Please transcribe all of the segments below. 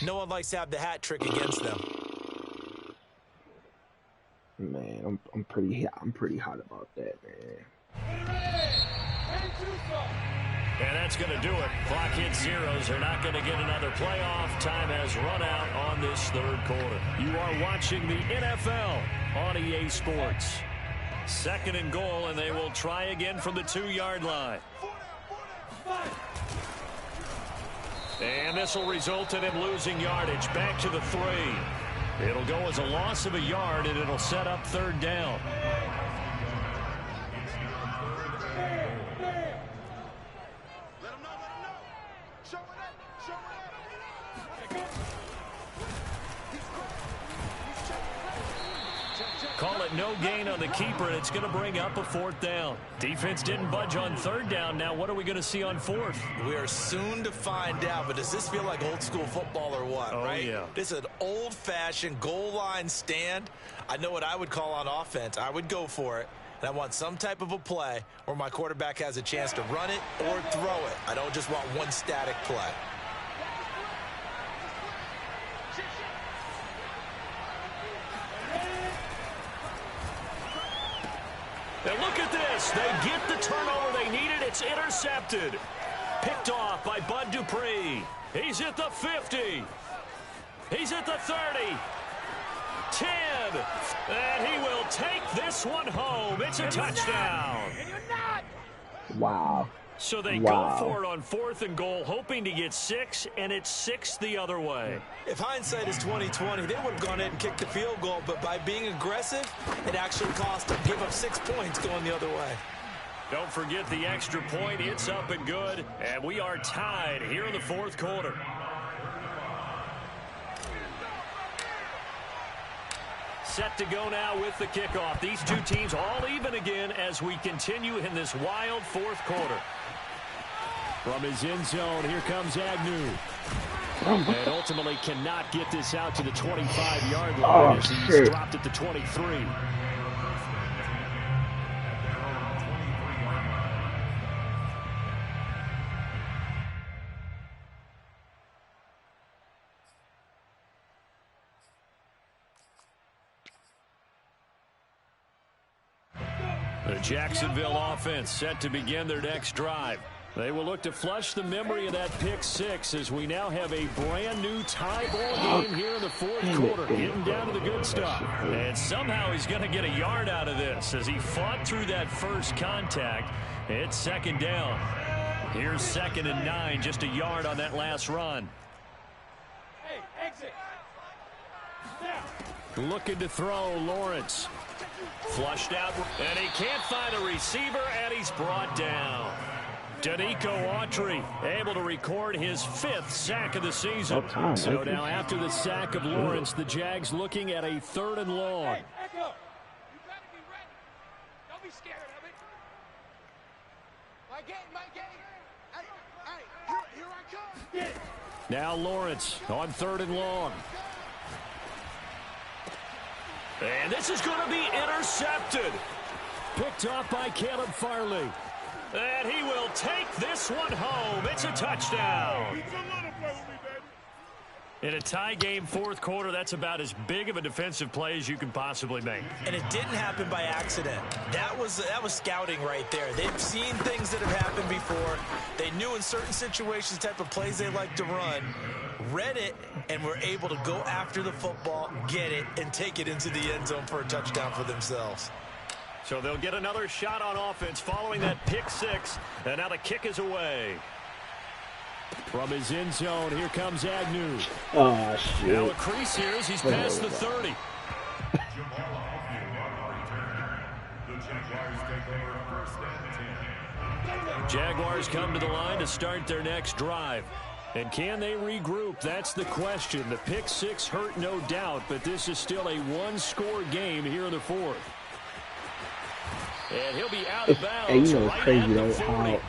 No one likes to have the hat trick against them. Man, I'm pretty hot about that, man. And that's going to do it. Clock hits zeros. They're not going to get another playoff. Time has run out on this third quarter. You are watching the NFL on EA Sports. 2nd and goal, and they will try again from the 2-yard line. And this will result in him losing yardage. Back to the 3. It'll go as a loss of a yard, and it'll set up 3rd down. Call it no gain on the keeper, and it's going to bring up a 4th down. Defense didn't budge on 3rd down. Now what are we going to see on 4th? We are soon to find out, but does this feel like old school football or what, right? Yeah. This is an old-fashioned goal line stand. I know what I would call on offense. I would go for it, and I want some type of a play where my quarterback has a chance to run it or throw it. I don't just want one static play. And look at this. They get the turnover they needed. It's intercepted. Picked off by Bud Dupree. He's at the 50. He's at the 30. 10. And he will take this one home. It's a touchdown. Wow. So they go for it on 4th and goal, hoping to get 6, and it's 6 the other way. If hindsight is 20/20, they would have gone in and kicked the field goal, but by being aggressive, it actually cost them. Give up 6 points going the other way. Don't forget the extra point. It's up and good, and we are tied here in the 4th quarter. Set to go now with the kickoff. These two teams all even again as we continue in this wild 4th quarter. From his end zone, here comes Agnew. And ultimately cannot get this out to the 25-yard line as he's dropped at the 23. The Jacksonville offense set to begin their next drive. They will look to flush the memory of that pick 6 as we now have a brand new tie ball game here in the 4th quarter, getting down to the good stuff. And somehow he's going to get a yard out of this as he fought through that first contact. It's 2nd down. Here's 2nd and 9, just a yard on that last run. Hey, exit. Looking to throw, Lawrence. Flushed out, and he can't find a receiver, and he's brought down. Danico Autry able to record his 5th sack of the season. So now after the sack of Lawrence, the Jags looking at a 3rd and long. Hey, Echo, you gotta be ready. Don't be scared of it. My game. Hey, here I come. Get it. Now Lawrence on 3rd and long. And this is going to be intercepted. Picked off by Caleb Farley. And he will take this one home. It's a touchdown. In a tie game 4th quarter, that's about as big of a defensive play as you can possibly make. And it didn't happen by accident. That was scouting right there. They've seen things that have happened before. They knew in certain situations the type of plays they like to run, read it, and were able to go after the football, get it, and take it into the end zone for a touchdown for themselves. So they'll get another shot on offense following that pick 6, and now the kick is away. From his end zone, here comes Agnew. Oh, shit. Now a crease here as he's past the 30. Jaguars come to the line to start their next drive. And can they regroup? That's the question. The pick 6 hurt, no doubt, but this is still a one-score game here in the 4th. And he'll be out of bounds. And you know, it's right crazy at the though 40. how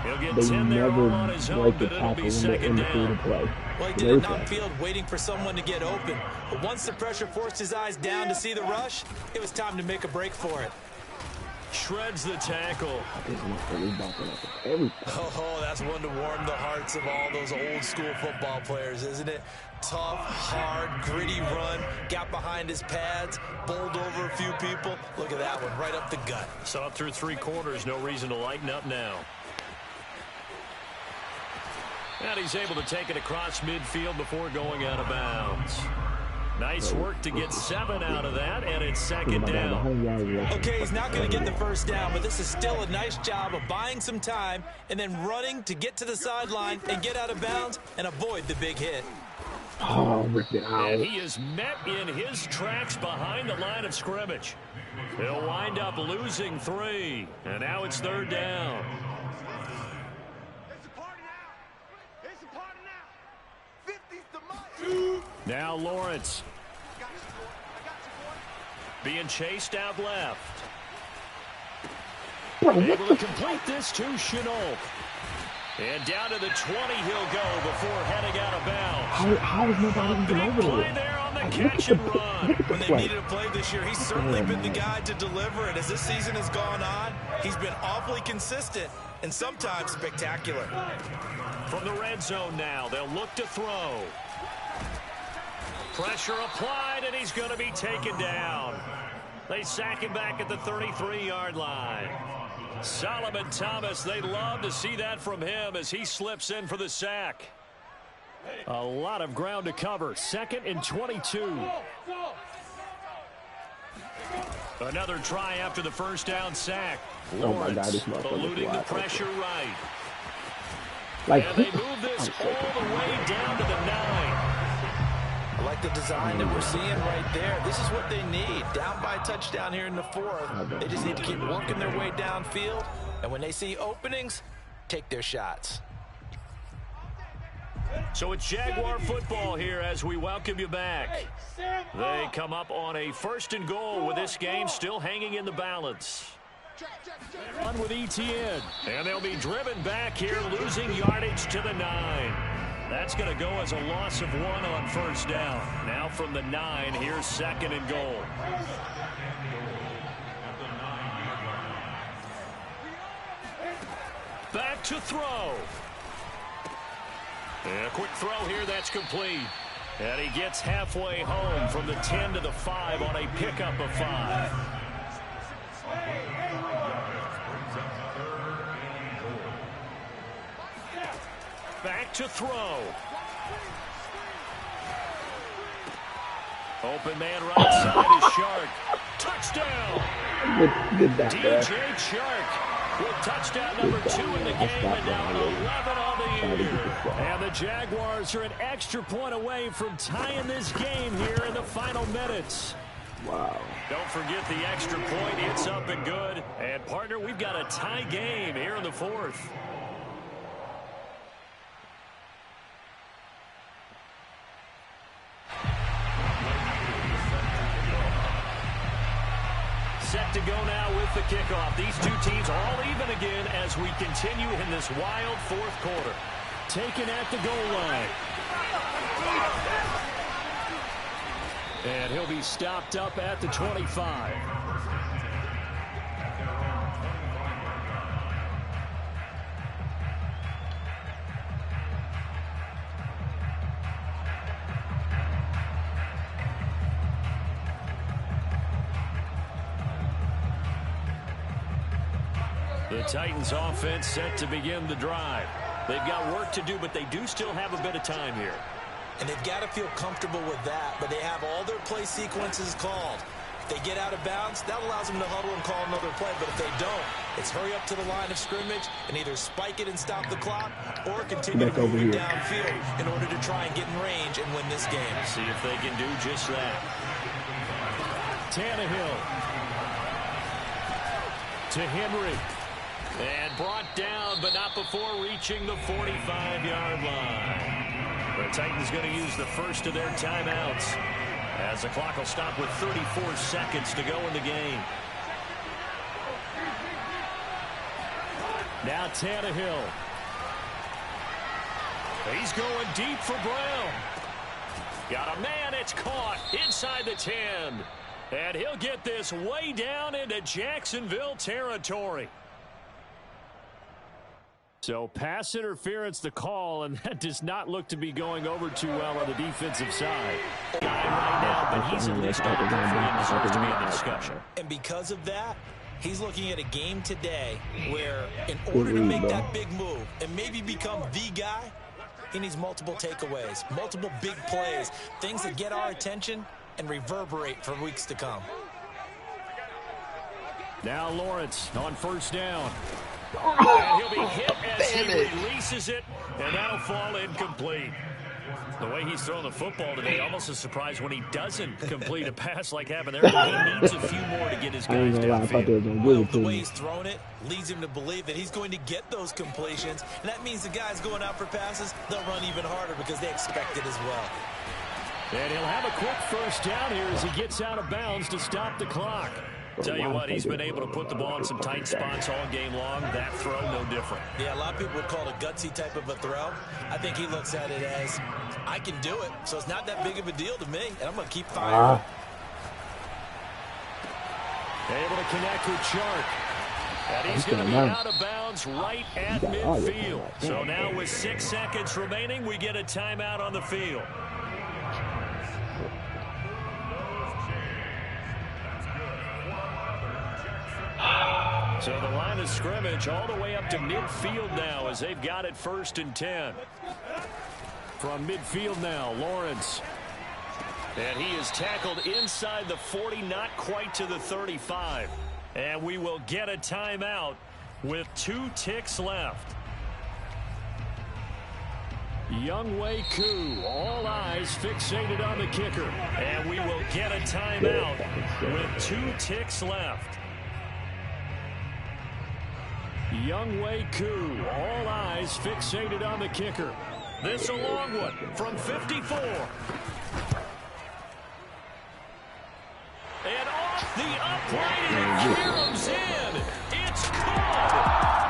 He'll get they 10 there never all on his own, break the but it'll tackle be in 2nd the down. field play. Well, he did it downfield waiting for someone to get open. But once the pressure forced his eyes down to see the rush, it was time to make a break for it. Shreds the tackle. Oh, that's one to warm the hearts of all those old school football players, isn't it? Tough, hard, gritty run. Got behind his pads, bowled over a few people. Look at that one, right up the gut. Saw it through 3 quarters. No reason to lighten up now. And he's able to take it across midfield before going out of bounds. Nice work to get 7 out of that, and it's second down. Okay, he's not going to get the first down, but this is still a nice job of buying some time and then running to get to the sideline and get out of bounds and avoid the big hit. Oh, ripped it out. And he is met in his tracks behind the line of scrimmage. He'll wind up losing 3, and now it's 3rd down. It's a party now. It's a party now. 50's the money. Now Lawrence. I got you, boy. I got you, boy. Being chased out left. Bro, what Able the to complete this to Chenault. And down to the 20 he'll go before heading out of bounds. how is nobody even Big over play there? there on the Like, catch and run. When they needed a play this year, he's certainly been the guy to deliver. And as this season has gone on, he's been awfully consistent and sometimes spectacular. From the red zone now, they'll look to throw. Pressure applied, and he's going to be taken down. They sack him back at the 33-yard line. Solomon Thomas, they'd love to see that from him as he slips in for the sack. A lot of ground to cover. 2nd and 22. Another try after the first down sack. Oh my God, this Lawrence motherfucker's eluding the wide pressure open. right. Like, And they move this all the way down to the 9. I like the design that we're seeing right there. This is what they need. Down by a touchdown here in the 4th. They just need to keep working their way downfield. And when they see openings, take their shots. So it's Jaguar football here as we welcome you back. They come up on a 1st and goal with this game still hanging in the balance. On with ETN. And they'll be driven back here, losing yardage to the 9. That's going to go as a loss of 1 on 1st down. Now from the 9, here's 2nd and goal. Back to throw. And a quick throw here, that's complete. And he gets halfway home from the 10 to the 5 on a pickup of 5. Back to throw. Open man right side is Shark. Touchdown. Good that, bro. DJ Shark with touchdown number 2 in the game, and now 11 on the year. And the Jaguars are an extra point away from tying this game here in the final minutes. Wow. Don't forget the extra point. It's up and good. And, partner, we've got a tie game here in the 4th. Set to go now with the kickoff. These two teams all even again as we continue in this wild 4th quarter. Taken at the goal line. And he'll be stopped up at the 25. The Titans offense set to begin the drive. They've got work to do, but they do still have a bit of time here. And they've got to feel comfortable with that, but they have all their play sequences called. If they get out of bounds, that allows them to huddle and call another play, but if they don't, it's hurry up to the line of scrimmage and either spike it and stop the clock or continue to move it downfield in order to try and get in range and win this game. See if they can do just that. Tannehill to Henry. And brought down, but not before reaching the 45-yard line. The Titans going to use the first of their timeouts as the clock will stop with 34 seconds to go in the game. Now Tannehill. He's going deep for Brown. Got a man, it's caught inside the 10. And he'll get this way down into Jacksonville territory. So pass interference the call, and that does not look to be going over too well on the defensive side. Guy right now, but he's at least got and deserves to be in the discussion. And because of that, he's looking at a game today where in order to make that big move and maybe become the guy, he needs multiple takeaways, multiple big plays, things that get our attention and reverberate for weeks to come. Now Lawrence on first down. And he'll be hit as he releases it, and that'll fall incomplete. The way he's throwing the football today, almost a surprise when he doesn't complete a pass like happened there. He needs a few more to get his guys downfield. Well, the way he's thrown it leads him to believe that he's going to get those completions, and that means the guys going out for passes, they'll run even harder because they expect it as well. And he'll have a quick first down here as he gets out of bounds to stop the clock. Tell you what, he's been able to put the ball in some tight spots all game long. That throw, no different. Yeah, a lot of people would call it a gutsy type of a throw. I think he looks at it as, I can do it, so it's not that big of a deal to me, and I'm going to keep firing. Able to connect with Chark. And he's going to be out of bounds right at midfield. So now with 6 seconds remaining, we get a timeout on the field. So the line of scrimmage all the way up to midfield now as they've got it 1st and 10. From midfield now, Lawrence. And he is tackled inside the 40, not quite to the 35. And we will get a timeout with 2 ticks left. Younghoe Koo, all eyes fixated on the kicker. And we will get a timeout with 2 ticks left. Younghoe Koo, all eyes fixated on the kicker. This a long one from 54. And off the upright, and it caroms in. It's good.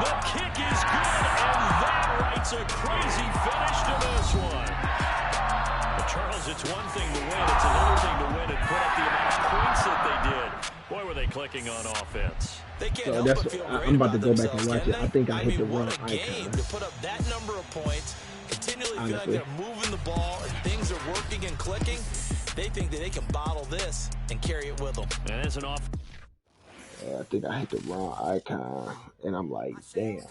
The kick is good, and that writes a crazy finish to this one. But Charles, it's one thing to win. It's another thing to win and put up the amount of points that they did. Boy, were they clicking on offense. They can't help but feel great I'm about to go back themselves, and watch it. I think I hit the wrong what a game icon. to put up that number of points, continually feel like they're moving the ball and things are working and clicking. They think that they can bottle this and carry it with them. And it's an off. I think I hit the wrong icon, and I'm like, damn.